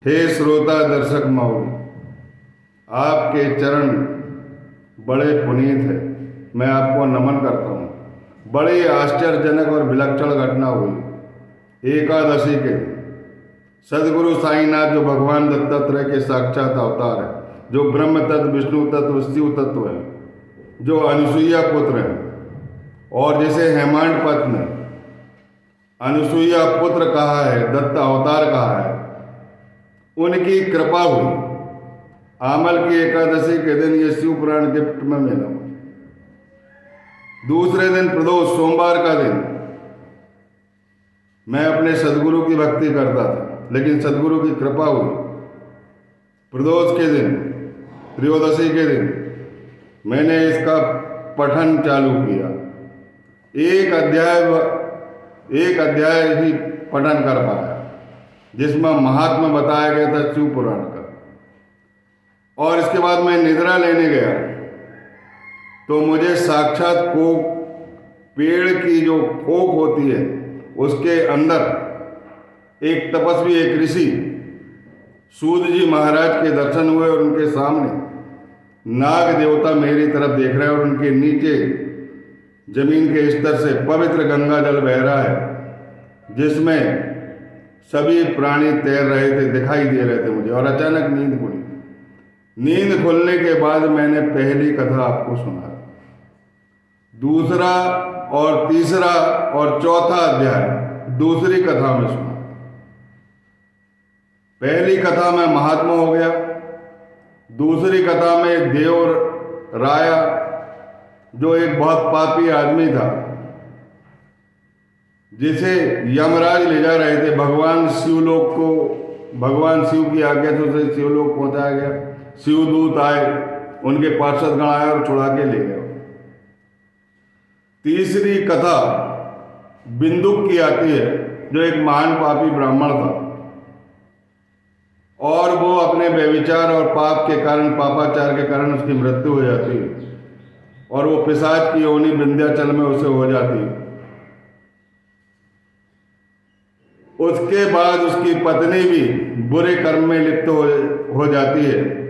हे श्रोता दर्शक मौली, आपके चरण बड़े पुनीत है, मैं आपको नमन करता हूँ। बड़ी आश्चर्यजनक और विलक्षण घटना हुई एकादशी के दिन। सदगुरु साईनाथ जो भगवान दत्तात्रेय के साक्षात अवतार है, जो ब्रह्म तत्व, विष्णु तत्व, शिव तत्व है, जो अनुसुईया पुत्र हैं और जिसे हेमांड पथ ने अनुसुईया पुत्र कहा है, दत्त अवतार कहा है, उनकी कृपा हुई। आमल की एकादशी के दिन ये शिव पुराण गिफ्ट में मिला। दूसरे दिन प्रदोष सोमवार का दिन मैं अपने सदगुरु की भक्ति करता था, लेकिन सदगुरु की कृपा हुई। प्रदोष के दिन, त्रयोदशी के दिन मैंने इसका पठन चालू किया। एक अध्याय ही पठन कर पाया, जिसमें महात्मा बताया गया था शिव पुराण का। और इसके बाद मैं निद्रा लेने गया तो मुझे साक्षात कोक, पेड़ की जो खोक होती है, उसके अंदर एक तपस्वी, एक ऋषि सूत जी महाराज के दर्शन हुए और उनके सामने नाग देवता मेरी तरफ देख रहे हैं और उनके नीचे जमीन के स्तर से पवित्र गंगा जल बह रहा है, जिसमें सभी प्राणी तैर रहे थे, दिखाई दे रहे थे मुझे। और अचानक नींद खुली। नींद खुलने के बाद मैंने पहली कथा आपको सुना, दूसरा और तीसरा और चौथा अध्याय दूसरी कथा में सुना। पहली कथा में महात्मा हो गया, दूसरी कथा में देव राया, जो एक बहुत पापी आदमी था, जिसे यमराज ले जा रहे थे। भगवान शिवलोक को, भगवान शिव की आज्ञा से उसे शिवलोक पहुंचाया गया। शिवदूत आए, उनके पार्षदगण आए और छुड़ा के ले गए। तीसरी कथा बिंदुक की आती है, जो एक महान पापी ब्राह्मण था और वो अपने व्यभिचार और पाप के कारण, पापाचार के कारण उसकी मृत्यु हो जाती है और वो पिशाच की योनि विंध्याचल में उसे हो जाती है। उसके बाद उसकी पत्नी भी बुरे कर्म में लिप्त हो जाती है,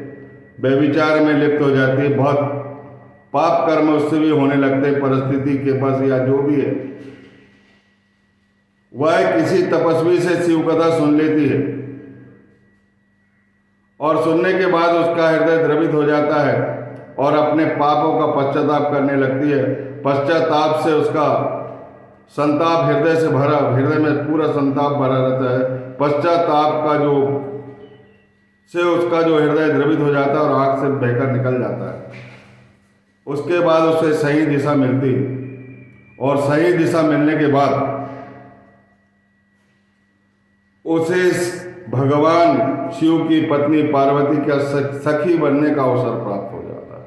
व्यभिचार में लिप्त हो जाती है। बहुत पाप कर्म उससे भी होने लगते हैं, परिस्थिति के बस या जो भी है। वह किसी तपस्वी से शिव कथा सुन लेती है और सुनने के बाद उसका हृदय द्रवित हो जाता है और अपने पापों का पश्चाताप करने लगती है। पश्चाताप से उसका संताप हृदय से भरा, हृदय में पूरा संताप भरा रहता है। पश्चाताप का उसका जो हृदय द्रवित हो जाता है और आंख से बहकर निकल जाता है। उसके बाद उसे सही दिशा मिलती और सही दिशा मिलने के बाद उसे भगवान शिव की पत्नी पार्वती का सखी बनने का अवसर प्राप्त हो जाता है।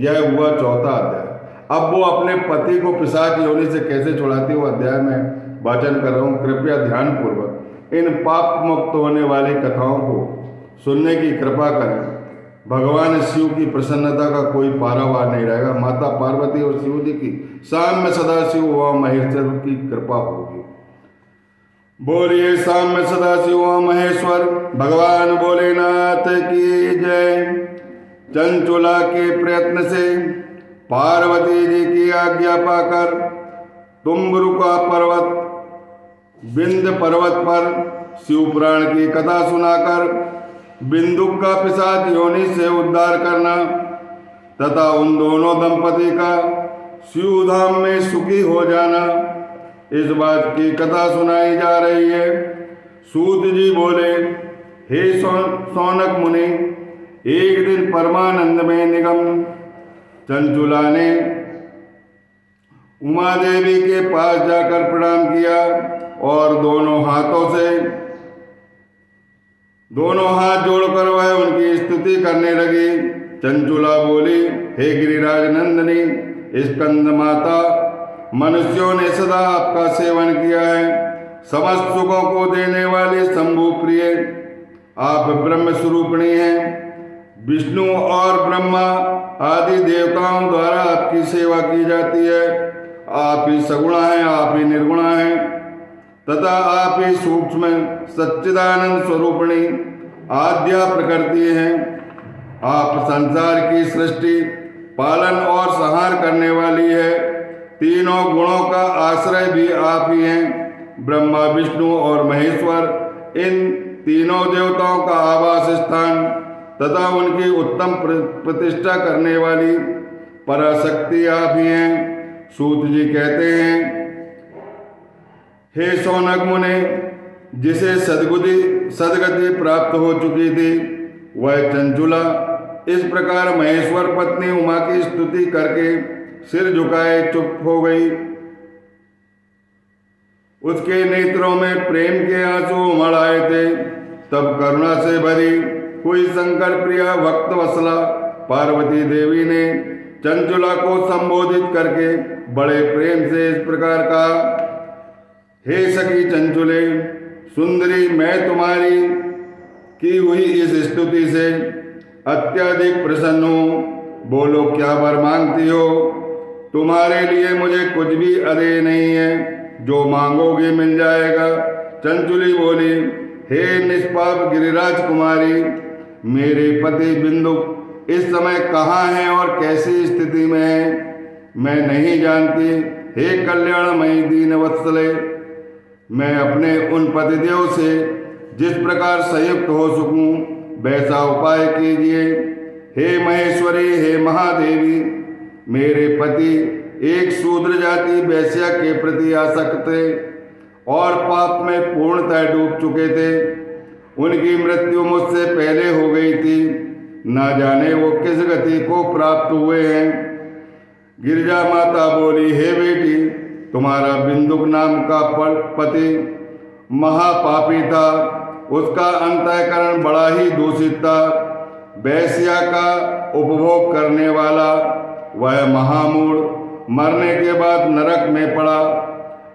यह हुआ चौथा अध्याय। अब वो अपने पति को पिशाच योनि से कैसे छुड़ाती है, वो अध्याय में वाचन कर रहा हूँ। कृपया ध्यान पूर्वक इन पाप मुक्त होने वाली कथाओं को सुनने की कृपा करें। भगवान शिव की प्रसन्नता का कोई पारावार नहीं रहेगा। माता पार्वती और शिव जी की साम्य सदाशिव व महेश्वर की कृपा होगी। बोलिए साम्य सदाशिव व महेश्वर भगवान भोलेनाथ की जय। चंचुला के प्रयत्न से पार्वती जी की आज्ञा पाकर तुम्बरुका पर्वत, विंध्य पर्वत पर शिव पुराण की कथा सुनाकर बिंदुक का पिशाच योनि से उद्धार करना तथा उन दोनों दंपति का शिव धाम में सुखी हो जाना, इस बात की कथा सुनाई जा रही है। सूत जी बोले, हे सौनक मुनि, एक दिन परमानंद में निगम चंचुला ने उमा देवी के पास जाकर प्रणाम किया और दोनों हाथ जोड़कर वह उनकी स्तुति करने लगी। चंचुला बोली, हे गिरिराज नंदिनी स्कंद माता, मनुष्यों ने सदा आपका सेवन किया है। समस्त सुखों को देने वाले शंभु प्रिय आप ब्रह्म स्वरूपिणी हैं। विष्णु और ब्रह्मा आदि देवताओं द्वारा आपकी सेवा की जाती है। आप ही सगुणा हैं, आप ही निर्गुणा हैं तथा आप ही सूक्ष्म सच्चिदानंद स्वरूपिणी आद्या प्रकृति हैं। आप संसार की सृष्टि, पालन और संहार करने वाली है। तीनों गुणों का आश्रय भी आप ही हैं। ब्रह्मा, विष्णु और महेश्वर, इन तीनों देवताओं का आवास स्थान तथा उनकी उत्तम प्रतिष्ठा करने वाली पराशक्ति आप ही हैं। सूत जी कहते हैं, हे शौनक मुने, जिसे सदगति प्राप्त हो चुकी थी वह चंचुला इस प्रकार महेश्वर पत्नी उमा की स्तुति करके सिर झुकाए चुप हो गई। उसके नेत्रों में प्रेम के आंसू उमड़ आए थे। तब करुणा से भरी हुई शंकर प्रिया भक्त वत्सला पार्वती देवी ने चंचुला को संबोधित करके बड़े प्रेम से इस प्रकार कहा, हे सखी चंचुले, सुंदरी, मैं तुम्हारी की हुई इस स्तुति से अत्यधिक प्रसन्न हूँ। बोलो क्या वर मांगती हो? तुम्हारे लिए मुझे कुछ भी अदेय नहीं है, जो मांगोगे मिल जाएगा। चंचुली बोली, हे निष्पाप गिरिराज कुमारी, मेरे पति बिंदु इस समय कहाँ हैं और कैसी स्थिति में हैं, मैं नहीं जानती। हे कल्याणमयी दीन वत्सले, मैं अपने उन पतिदेव से जिस प्रकार संयुक्त हो सकूं वैसा उपाय कीजिए। हे महेश्वरी, हे महादेवी, मेरे पति एक शूद्र जाति वैश्या के प्रति आसक्त थे और पाप में पूर्णतः डूब चुके थे। उनकी मृत्यु मुझसे पहले हो गई थी। ना जाने वो किस गति को प्राप्त हुए हैं। गिरिजा माता बोली, हे बेटी, तुम्हारा बिंदुक नाम का पति महापापी था। उसका अंतःकरण बड़ा ही दूषित था। वैश्या का उपभोग करने वाला वह महामूढ़ मरने के बाद नरक में पड़ा।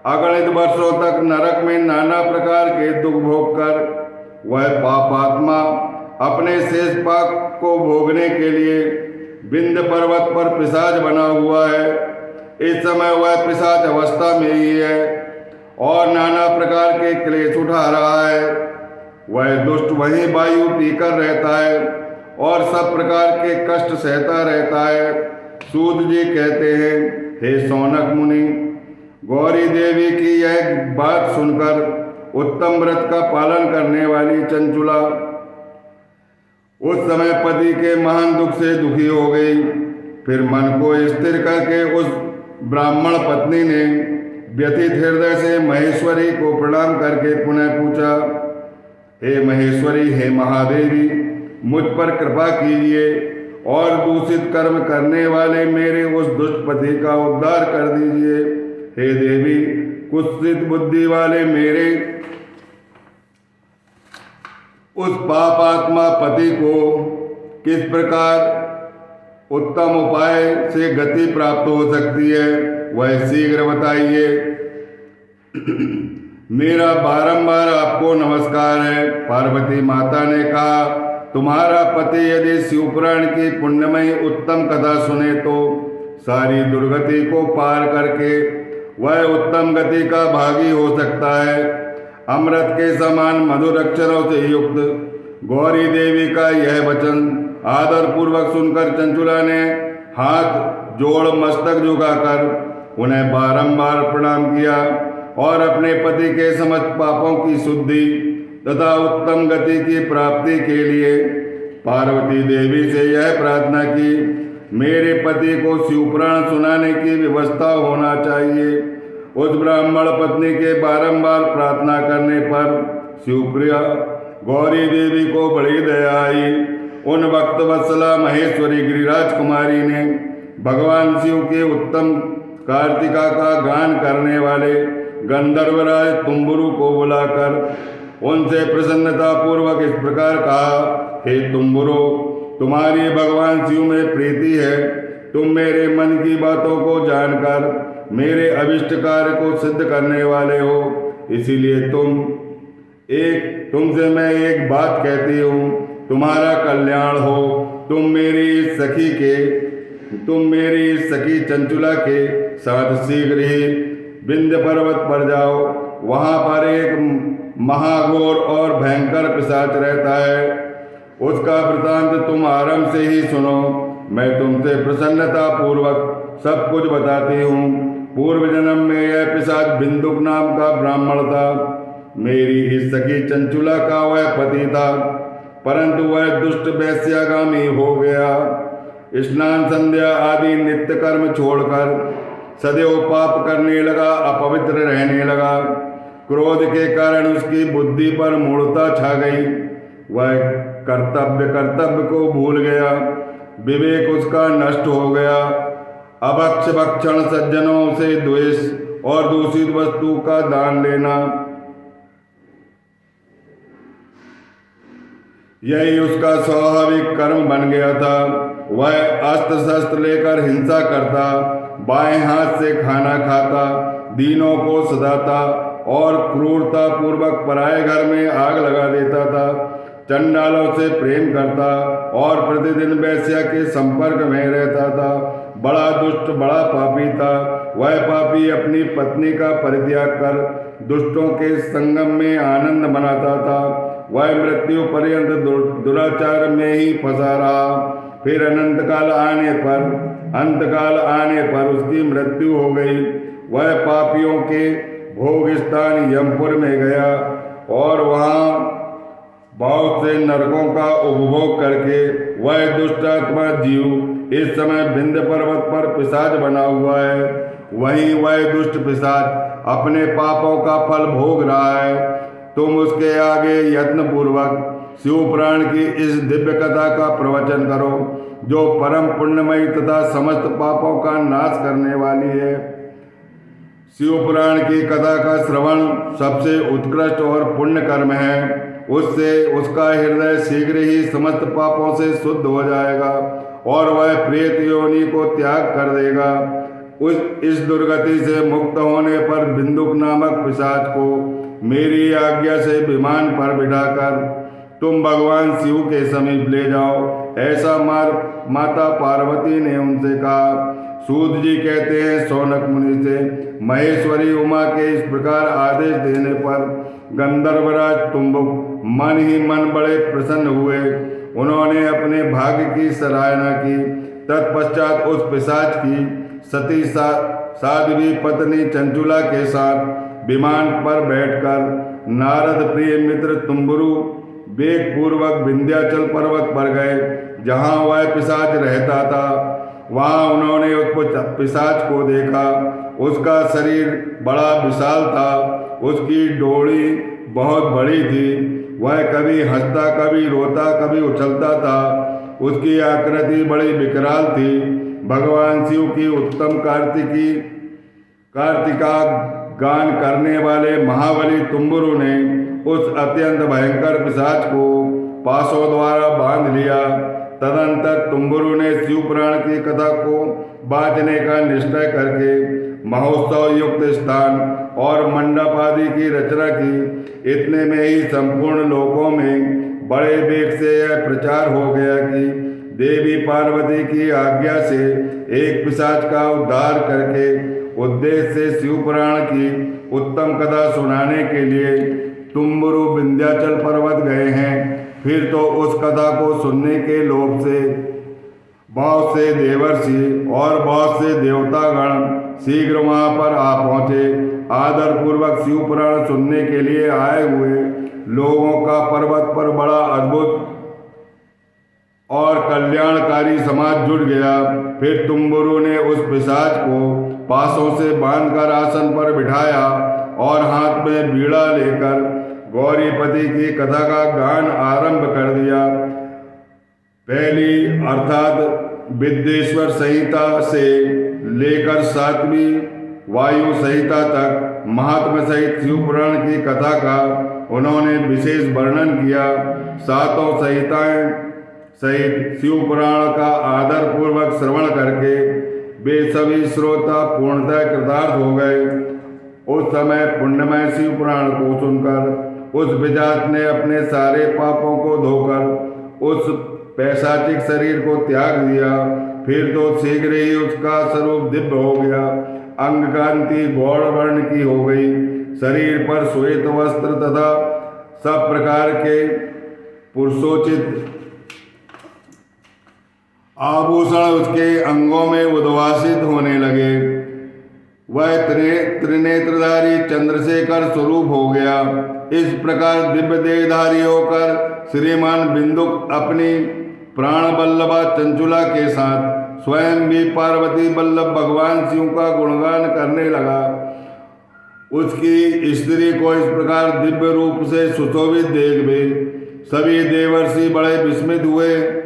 अगणित वर्षों तक नरक में नाना प्रकार के दुख भोग कर वह पापात्मा अपने शेष पाप को भोगने के लिए विंध्य पर्वत पर पिशाच बना हुआ है। इस समय वह पिशाच अवस्था में ही है और नाना प्रकार के क्लेश उठा रहा है। वह दुष्ट वहीं वायु पीकर रहता है और सब प्रकार के कष्ट सहता रहता है। सूत जी कहते हैं, हे शौनक मुनि, गौरी देवी की यह बात सुनकर उत्तम व्रत का पालन करने वाली चंचुला उस समय पति के महान दुख से दुखी हो गई। फिर मन को स्थिर करके उस ब्राह्मण पत्नी ने व्यथित हृदय से महेश्वरी को प्रणाम करके पुनः पूछा, हे महेश्वरी, हे महादेवी, मुझ पर कृपा कीजिए और दूषित कर्म करने वाले मेरे उस दुष्ट पति का उद्धार कर दीजिए। हे देवी, कुत्सित बुद्धि वाले मेरे उस पापात्मा पति को किस प्रकार उत्तम उपाय से गति प्राप्त हो सकती है, वह शीघ्र बताइए। मेरा बारंबार आपको नमस्कार है। पार्वती माता ने कहा, तुम्हारा पति यदि शिवपुराण की पुण्यमयी उत्तम कथा सुने तो सारी दुर्गति को पार करके वह उत्तम गति का भागी हो सकता है। अमृत के समान मधुर अक्षरों से युक्त गौरी देवी का यह वचन आदर पूर्वक सुनकर चंचुला ने हाथ जोड़ मस्तक झुकाकर उन्हें बारंबार प्रणाम किया और अपने पति के समस्त पापों की शुद्धि तथा उत्तम गति की प्राप्ति के लिए पार्वती देवी से यह प्रार्थना की, मेरे पति को शिवपुराण सुनाने की व्यवस्था होना चाहिए। उस ब्राह्मण पत्नी के बारंबार प्रार्थना करने पर शिवप्रिया गौरी देवी को बड़ी दया आई। उन भक्त वत्सला महेश्वरी गिरिराज कुमारी ने भगवान शिव के उत्तम कार्तिका का गान करने वाले गंधर्वराज तुम्बुरु को बुलाकर उनसे प्रसन्नता पूर्वक इस प्रकार कहा, हे तुम्बुरो, तुम्हारी भगवान शिव में प्रीति है। तुम मेरे मन की बातों को जानकर मेरे अभिष्ट कार्य को सिद्ध करने वाले हो। इसीलिए तुमसे मैं एक बात कहती हूँ, तुम्हारा कल्याण हो। तुम मेरी इस सखी चंचुला के साथ शीघ्र ही विंध्य पर्वत पर जाओ। वहाँ पर एक महाघोर और भयंकर पिशाच रहता है। उसका वृतांत तुम आरंभ से ही सुनो। मैं तुमसे प्रसन्नता पूर्वक सब कुछ बताती हूँ। पूर्व जन्म में यह पिशाच बिंदुक नाम का ब्राह्मण था। मेरी इस सखी चंचुला का वह पति था, परंतु वह दुष्ट वैश्यागामी हो गया। स्नान संध्या आदि नित्य कर्म छोड़कर सदैव पाप करने लगा, अपवित्र रहने लगा। क्रोध के कारण उसकी बुद्धि पर मूढ़ता छा गई। वह कर्तव्य को भूल गया। विवेक उसका नष्ट हो गया। अभक्ष भक्षण, सज्जनों से द्वेष और दूषित वस्तु का दान लेना, यही उसका स्वाभाविक कर्म बन गया था। वह अस्त्र शस्त्र लेकर हिंसा करता, बाएं हाथ से खाना खाता, दीनों को सताता और क्रूरता पूर्वक पराये घर में आग लगा देता था। चंडालों से प्रेम करता और प्रतिदिन वेश्या के संपर्क में रहता था। बड़ा दुष्ट, बड़ा पापी था। वह पापी अपनी पत्नी का परित्याग कर दुष्टों के संगम में आनंद मनाता था। वह मृत्यु पर्यंत दुराचार में ही फंसा रहा। फिर अंतकाल आने पर उसकी मृत्यु हो गई। वह पापियों के भोग स्थान यमपुर में गया और वहाँ बहुत से नरकों का उपभोग करके वह दुष्टात्मा जीव इस समय विंध्य पर्वत पर पिशाच बना हुआ है। वहीं वह दुष्ट पिशाच अपने पापों का फल भोग रहा है। तुम उसके आगे यत्न पूर्वक शिवपुराण की इस दिव्य कथा का प्रवचन करो, जो परम पुण्यमयी तथा समस्त पापों का नाश करने वाली है। शिवपुराण की कथा का श्रवण सबसे उत्कृष्ट और पुण्य कर्म है। उससे उसका हृदय शीघ्र ही समस्त पापों से शुद्ध हो जाएगा और वह प्रेत योनि को त्याग कर देगा। इस दुर्गति से मुक्त होने पर बिंदुक नामक पिशाच को मेरी आज्ञा से विमान पर बिठाकर तुम भगवान शिव के समीप ले जाओ, ऐसा माता पार्वती ने उनसे कहा। सूत जी कहते हैं, शौनक मुनि से महेश्वरी उमा के इस प्रकार आदेश देने पर गंधर्वराज तुम्बुक मन ही मन बड़े प्रसन्न हुए। उन्होंने अपने भाग्य की सराहना की। तत्पश्चात उस पिशाच की सती साध्वी पत्नी चंचुला के साथ विमान पर बैठकर नारद प्रिय मित्र तुम्बुरु वेग पूर्वक विंध्याचल पर्वत पर गए, जहाँ वह पिशाच रहता था। वहाँ उन्होंने उस पिशाच को देखा। उसका शरीर बड़ा विशाल था, उसकी डोरी बहुत बड़ी थी। वह कभी हंसता, कभी रोता, कभी उछलता था। उसकी आकृति बड़ी विकराल थी। भगवान शिव की उत्तम कार्तिका गान करने वाले महाबली तुम्बुरु ने उस अत्यंत भयंकर पिशाच को पाशों द्वारा बांध लिया। तदंतर तुम्बुरु ने शिवपुराण की कथा को बांचने का निश्चय करके महोत्सव युक्त स्थान और मंडप आदि की रचना की। इतने में ही संपूर्ण लोकों में बड़े वेग से यह प्रचार हो गया कि देवी पार्वती की आज्ञा से एक पिशाच का उद्धार करके उद्देश्य से शिवपुराण की उत्तम कथा सुनाने के लिए तुम्बुरु विंध्याचल पर्वत गए हैं। फिर तो उस कथा को सुनने के लोभ से बहुत से देवर्षि और बहुत से देवतागण शीघ्र वहां पर आ पहुंचे। आदर पूर्वक शिवपुराण सुनने के लिए आए हुए लोगों का पर्वत पर बड़ा अद्भुत और कल्याणकारी समाज जुट गया। फिर तुम्बुरु ने उस पिशाच को पासों से बांधकर आसन पर बिठाया और हाथ में बीड़ा लेकर गौरीपति की कथा का गान आरंभ कर दिया। पहली अर्थात विद्येश्वर संहिता से लेकर 7वीं वायु संहिता तक महात्म्य सहित शिवपुराण की कथा का उन्होंने विशेष वर्णन किया। 7 संहिताएं सहित शिवपुराण का आदर पूर्वक श्रवण करके वे सभी श्रोता पूर्णतः कृतार्थ हो गए। उस समय पुण्यमय शिवपुराण को सुनकर उस पिशाच ने अपने सारे पापों को धोकर उस पैशाचिक शरीर को त्याग दिया। फिर तो शीघ्र ही उसका स्वरूप दिव्य हो गया। अंग कांति गौड़ वर्ण की हो गई। शरीर पर श्वेत वस्त्र तथा सब प्रकार के पुरुषोचित आभूषण उसके अंगों में उद्भासित होने लगे। वह त्रिनेत्रधारी चंद्रशेखर स्वरूप हो गया। इस प्रकार दिव्य देहधारी होकर श्रीमान बिंदुक अपनी प्राण बल्लभा चंचुला के साथ स्वयं भी पार्वती बल्लभ भगवान शिव का गुणगान करने लगा। उसकी स्त्री को इस प्रकार दिव्य रूप से सुशोभित देख भी सभी देवर्षि बड़े विस्मित हुए।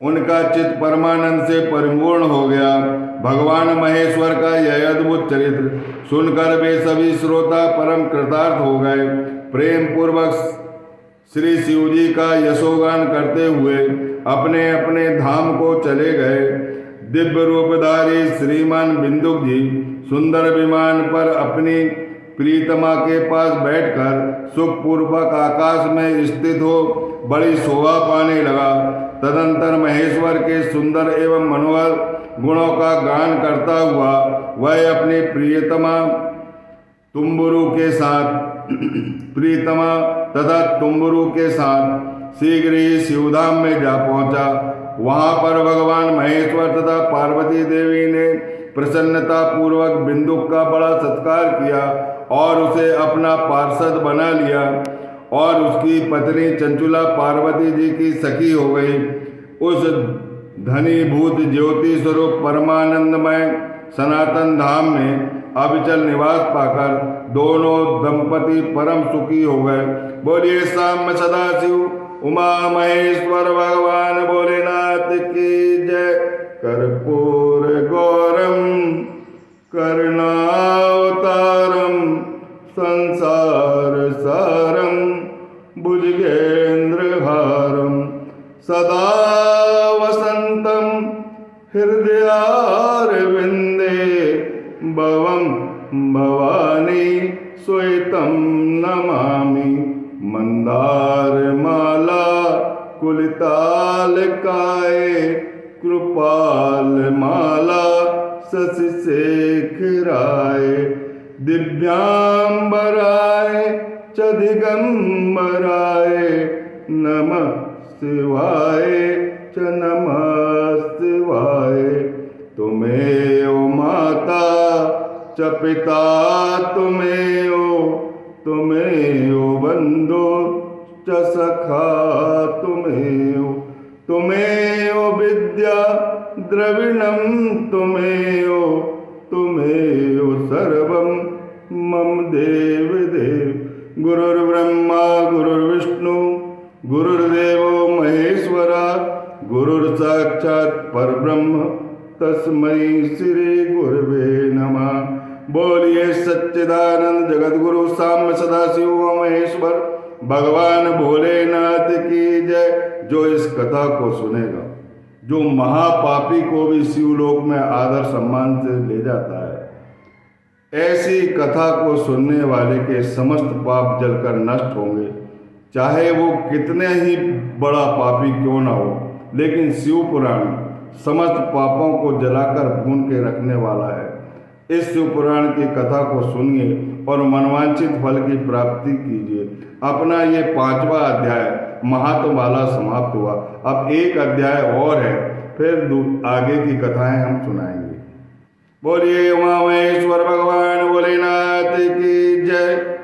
उनका चित्त परमानंद से परिपूर्ण हो गया। भगवान महेश्वर का यह अद्भुत चरित्र सुनकर वे सभी श्रोता परम कृतार्थ हो गए। प्रेम पूर्वक श्री शिव जी का यशोगान करते हुए अपने अपने धाम को चले गए। दिव्य रूपधारी श्रीमान बिंदुक जी सुंदर विमान पर अपनी प्रीतमा के पास बैठकर सुखपूर्वक आकाश में स्थित हो बड़ी शोभा पाने लगा। तदंतर महेश्वर के सुंदर एवं मनोहर गुणों का गान करता हुआ वह अपनी प्रियतमा तथा तुम्बुरु के साथ शीघ्र ही शिवधाम में जा पहुंचा। वहां पर भगवान महेश्वर तथा पार्वती देवी ने प्रसन्नता पूर्वक बिंदुक का बड़ा सत्कार किया और उसे अपना पार्षद बना लिया और उसकी पत्नी चंचुला पार्वती जी की सखी हो गई। उस धनीभूत ज्योति स्वरूप परमानंदमय सनातन धाम में अविचल निवास पाकर दोनों दंपति परम सुखी हो गए। बोलिए साम्य सदाशिव उमा महेश्वर भगवान भोलेनाथ की जय। कर्पूर गौरम करुणावतारम संसार सारम भुजगेन्द्रहारम सदा वसंतम हृदयारविंदे भवम भवानी श्वेतं नमामि। मंदारमाला कुलितालकाय कृपालमाला शशिशेखराय दिव्यांबराय च दिगंबराय नमः शिवाय च नमः शिवाय। तुमेव माता च पिता तुमेव बंधु च सखा तुमेव विद्या द्रविणं तुमेव सर्वं मम देव देव। गुरुर्ब्रह्मा गुरुर्विष्णु गुरुर्देवो महेश्वरा गुरुर्साक्षात् परब्रह्म तस्मै श्री गुरुवे नमः। बोलिए सच्चिदानंद जगतगुरु साम्य सदाशिव महेश्वर भगवान भोलेनाथ की जय। जो इस कथा को सुनेगा, जो महापापी को भी शिवलोक में आदर सम्मान से ले जाता है, ऐसी कथा को सुनने वाले के समस्त पाप जलकर नष्ट होंगे। चाहे वो कितने ही बड़ा पापी क्यों ना हो, लेकिन शिव पुराण समस्त पापों को जलाकर भून के रखने वाला है। इस शिव पुराण की कथा को सुनिए और मनवांछित फल की प्राप्ति कीजिए। अपना ये 5वां अध्याय महात्माला समाप्त हुआ। अब एक अध्याय और है, फिर आगे की कथाएं हम सुनाएंगे। बोलिए उमा महेश्वर भगवान भोलेनाथ की जय।